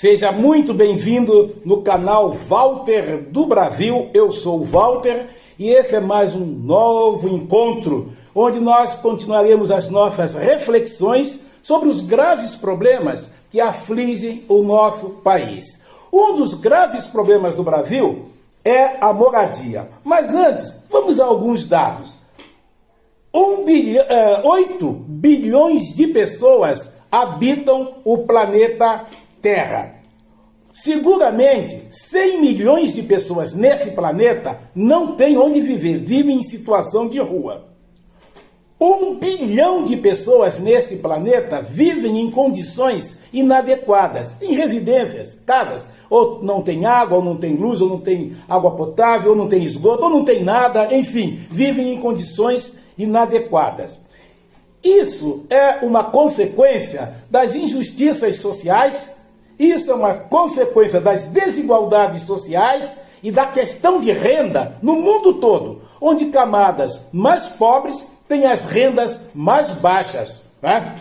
Seja muito bem-vindo no canal Walter do Brasil. Eu sou o Walter e esse é mais um novo encontro, onde nós continuaremos as nossas reflexões sobre os graves problemas que afligem o nosso país. Um dos graves problemas do Brasil é a moradia. Mas antes, vamos a alguns dados. 8 bilhões de pessoas habitam o planeta Terra. Seguramente, 100 milhões de pessoas nesse planeta não têm onde viver, vivem em situação de rua. 1 bilhão de pessoas nesse planeta vivem em condições inadequadas, em residências, casas, ou não tem água, ou não tem luz, ou não tem água potável, ou não tem esgoto, ou não tem nada, enfim, vivem em condições inadequadas. Isso é uma consequência das injustiças sociais, isso é uma consequência das desigualdades sociais e da questão de renda no mundo todo, onde camadas mais pobres têm as rendas mais baixas, né?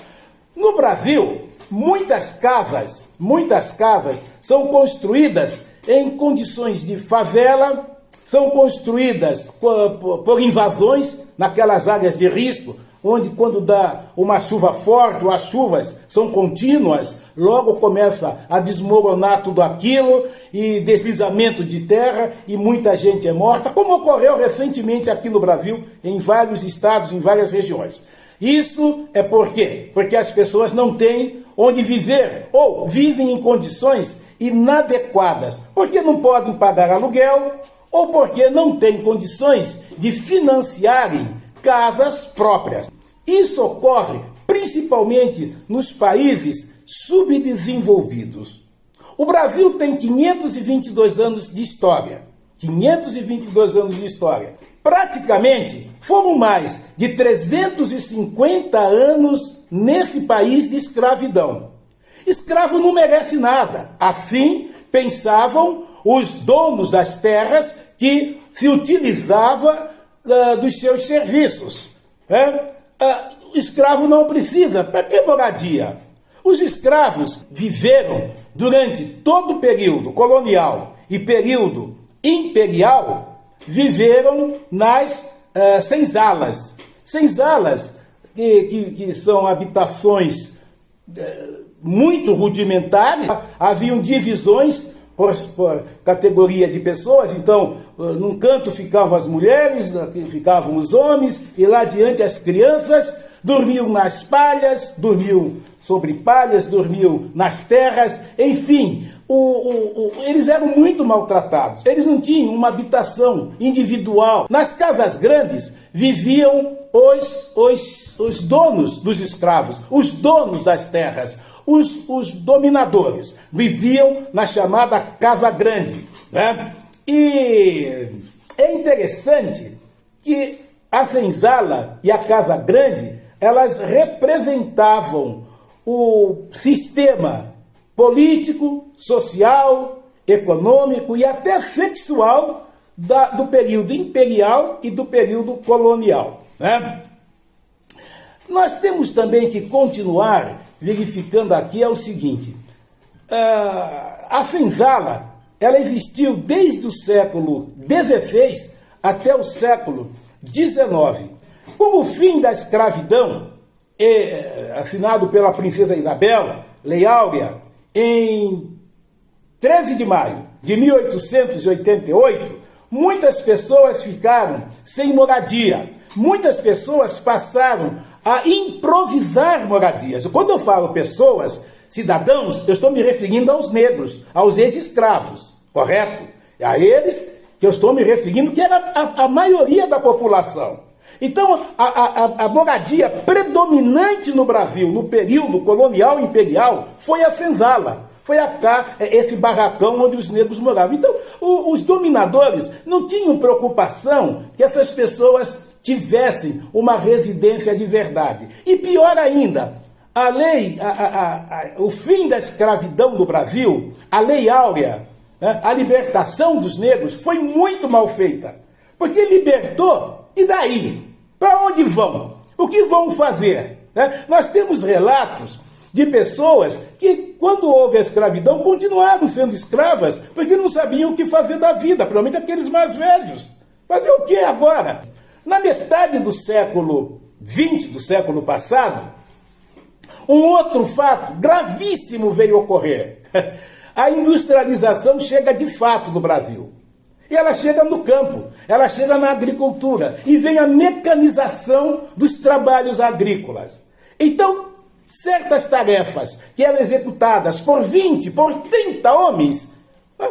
No Brasil, muitas casas são construídas em condições de favela, são construídas por invasões naquelas áreas de risco, onde quando dá uma chuva forte, ou as chuvas são contínuas, logo começa a desmoronar tudo aquilo, e deslizamento de terra, e muita gente é morta, como ocorreu recentemente aqui no Brasil, em vários estados, em várias regiões. Isso é por quê? Porque as pessoas não têm onde viver, ou vivem em condições inadequadas, porque não podem pagar aluguel, ou porque não têm condições de financiarem casas próprias. Isso ocorre principalmente nos países subdesenvolvidos. O Brasil tem 522 anos de história. 522 anos de história. Praticamente foram mais de 350 anos nesse país de escravidão. Escravo não merece nada. Assim pensavam os donos das terras que se utilizava dos seus serviços. Escravo não precisa. Para que moradia? Os escravos viveram durante todo o período colonial e período imperial, viveram nas senzalas. Senzalas que são habitações muito rudimentares. Haviam divisões por categoria de pessoas, então, num canto ficavam as mulheres, ficavam os homens, e lá adiante as crianças dormiam nas palhas, dormiam sobre palhas, dormiam nas terras, enfim, eles eram muito maltratados, eles não tinham uma habitação individual. Nas casas grandes viviam os donos dos escravos, os donos das terras, os dominadores, viviam na chamada Casa Grande, né? E é interessante que a senzala e a Casa Grande, elas representavam o sistema político, social, econômico e até sexual do período imperial e do período colonial, né? Nós temos também que continuar verificando aqui o seguinte: a senzala, ela existiu desde o século XVI até o século XIX. Com o fim da escravidão, assinado pela princesa Isabel, Lei Áurea, em 13 de maio de 1888, muitas pessoas ficaram sem moradia. Muitas pessoas passaram a improvisar moradias. Quando eu falo pessoas, cidadãos, eu estou me referindo aos negros, aos ex-escravos, correto? É a eles que eu estou me referindo, que era a maioria da população. Então, a moradia predominante no Brasil, no período colonial e imperial, foi a senzala. Foi esse barracão onde os negros moravam. Então, os dominadores não tinham preocupação que essas pessoas tivessem uma residência de verdade. E pior ainda, a lei, o fim da escravidão no Brasil, a Lei Áurea, né, a libertação dos negros, foi muito mal feita. Porque libertou, e daí? Para onde vão? O que vão fazer? Né? Nós temos relatos de pessoas que quando houve a escravidão, continuaram sendo escravas, porque não sabiam o que fazer da vida, principalmente aqueles mais velhos. Fazer o que agora? Na metade do século XX, do século passado, um outro fato gravíssimo veio ocorrer. A industrialização chega de fato no Brasil. E ela chega no campo, ela chega na agricultura, e vem a mecanização dos trabalhos agrícolas. Então, certas tarefas que eram executadas por 20, por 30 homens, o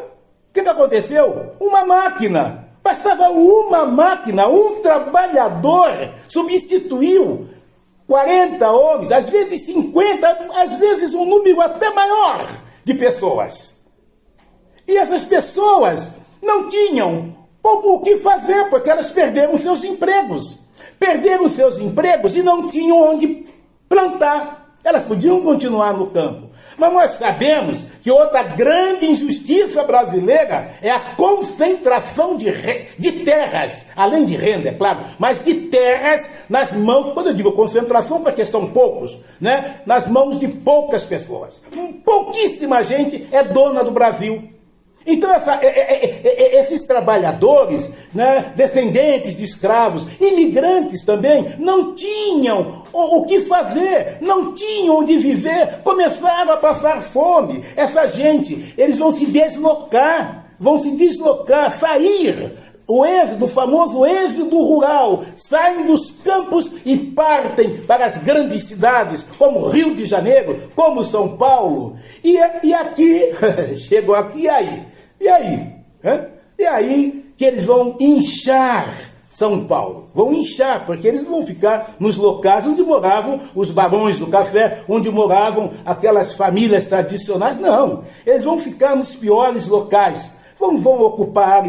que aconteceu? Uma máquina. Bastava uma máquina, um trabalhador substituiu 40 homens, às vezes 50, às vezes um número até maior de pessoas. E essas pessoas não tinham o que fazer, porque elas perderam seus empregos. Perderam seus empregos e não tinham onde plantar. Elas podiam continuar no campo. Mas nós sabemos que outra grande injustiça brasileira é a concentração de terras, além de renda, é claro, mas de terras nas mãos, quando eu digo concentração, porque são poucos, né? Nas mãos de poucas pessoas. Pouquíssima gente é dona do Brasil. Então, esses trabalhadores, né, descendentes de escravos, imigrantes também, não tinham o que fazer, não tinham onde viver, começaram a passar fome. Essa gente, eles vão se deslocar, sair. O êxodo, o famoso êxodo rural, saem dos campos e partem para as grandes cidades, como Rio de Janeiro, como São Paulo. E aqui, chegou aqui, e aí? E aí que eles vão inchar São Paulo. Vão inchar, porque eles vão ficar nos locais onde moravam os barões do café, onde moravam aquelas famílias tradicionais. Não, eles vão ficar nos piores locais. Vão ocupar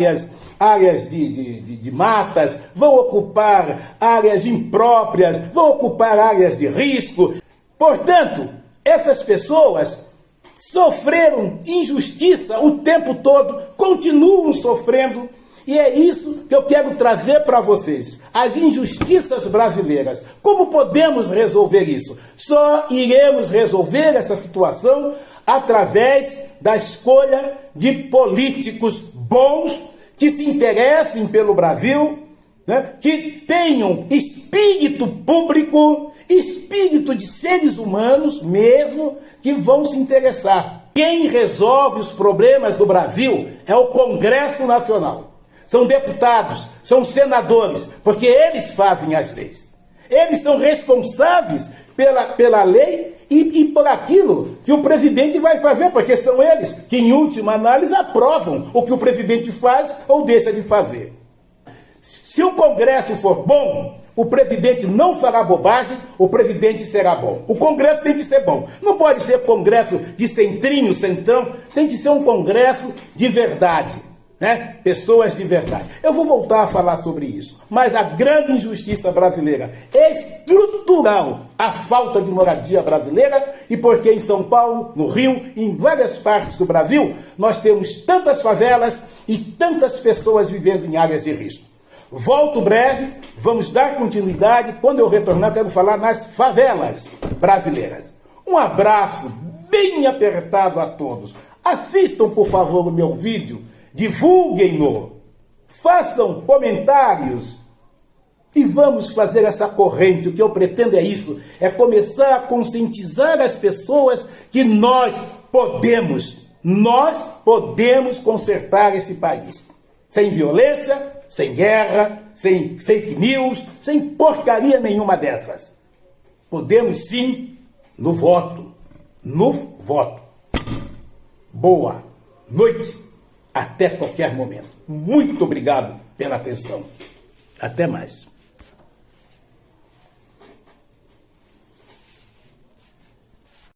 áreas de matas, vão ocupar áreas impróprias, vão ocupar áreas de risco. Portanto, essas pessoas sofreram injustiça o tempo todo, continuam sofrendo, e é isso que eu quero trazer para vocês. As injustiças brasileiras. Como podemos resolver isso? Só iremos resolver essa situação através da escolha de políticos bons, que se interessem pelo Brasil, né? Que tenham espírito público, espírito de seres humanos mesmo, que vão se interessar. Quem resolve os problemas do Brasil é o Congresso Nacional. São deputados, são senadores, porque eles fazem as leis. Eles são responsáveis pela lei e por aquilo que o presidente vai fazer, porque são eles que, em última análise, aprovam o que o presidente faz ou deixa de fazer. Se o Congresso for bom, o presidente não fará bobagem, o presidente será bom. O Congresso tem que ser bom. Não pode ser Congresso de centrinho, centrão, tem que ser um Congresso de verdade, né? Pessoas de verdade. Eu vou voltar a falar sobre isso. Mas a grande injustiça brasileira é estrutural, a falta de moradia brasileira, e porque em São Paulo, no Rio e em várias partes do Brasil, nós temos tantas favelas e tantas pessoas vivendo em áreas de risco. Volto breve, vamos dar continuidade. Quando eu retornar, quero falar nas favelas brasileiras. Um abraço bem apertado a todos. Assistam, por favor, o meu vídeo, divulguem-no, façam comentários e vamos fazer essa corrente. O que eu pretendo é isso, é começar a conscientizar as pessoas que nós podemos consertar esse país. Sem violência, sem guerra, sem fake news, sem porcaria nenhuma dessas. Podemos sim, no voto. Boa noite, até qualquer momento. Muito obrigado pela atenção. Até mais.